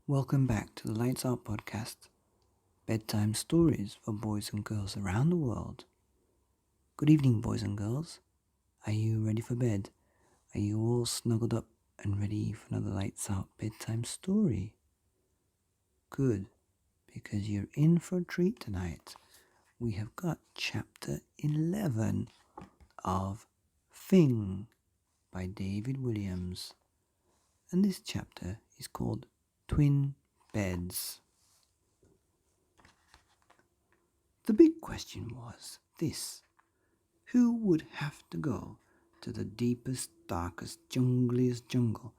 Welcome back to the Lights Out podcast, bedtime stories for boys and girls around the world. Good evening, boys and girls. Are you ready for bed? Are you all snuggled up and ready for another Lights Out bedtime story? Good, because you're in for a treat tonight. We have got chapter 11 of Fing by David Williams. And this chapter is called Twin Beds. The big question was this: who would have to go to the deepest, darkest, jungliest jungle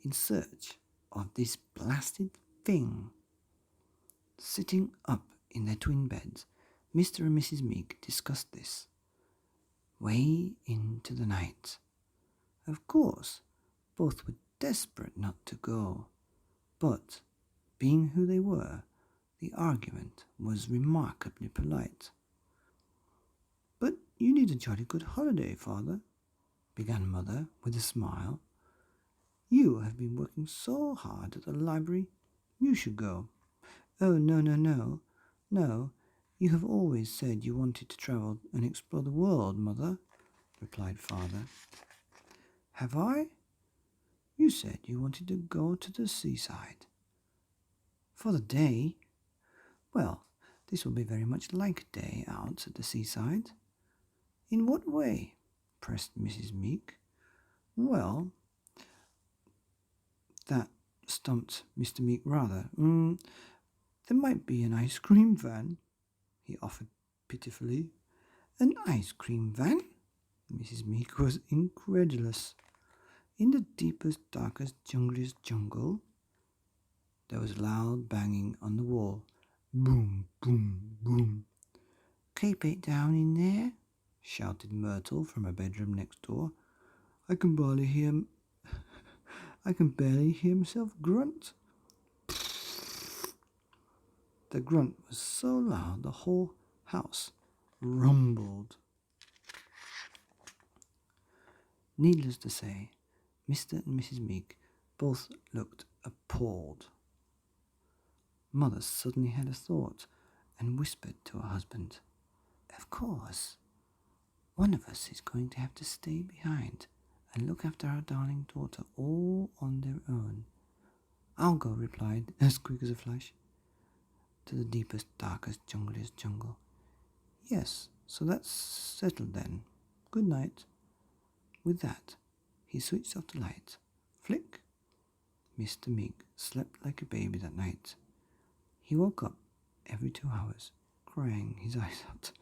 in search of this blasted thing? Sitting up in their twin beds, Mr. and Mrs. Meek discussed this. Way into the night. Of course, both were desperate not to go, but, being who they were, the argument was remarkably polite. "But you need a jolly good holiday, Father," began Mother with a smile. "You have been working so hard at the library. You should go." "Oh, no. You have always said you wanted to travel and explore the world, Mother," replied Father. "Have I? You said you wanted to go to the seaside. For the day? Well, this will be very much like a day out at the seaside." "In what way?" pressed Mrs. Meek. "Well," that stumped Mr. Meek rather. "There might be an ice cream van," he offered pitifully. "An ice cream van?" Mrs. Meek was incredulous. "In the deepest, darkest, jungliest jungle?" There was loud banging on the wall. Boom, boom, boom. "Keep it down in there," shouted Myrtle from her bedroom next door. I can barely hear myself grunt." The grunt was so loud the whole house rumbled. Needless to say, Mr. and Mrs. Meek both looked appalled. Mother suddenly had a thought and whispered to her husband, "Of course, one of us is going to have to stay behind and look after our darling daughter all on their own." "I'll go," replied, as quick as a flash. "To the deepest, darkest, jungliest jungle." "Yes, so that's settled then. Good night." With that, he switched off the light. Flick! Mr. Meek slept like a baby that night. He woke up every 2 hours, crying his eyes out.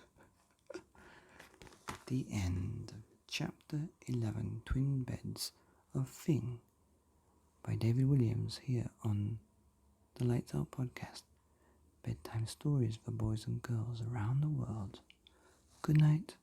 The end of Chapter 11, Twin Beds of Fing by David Williams, here on the Lights Out podcast. Bedtime stories for boys and girls around the world. Good night.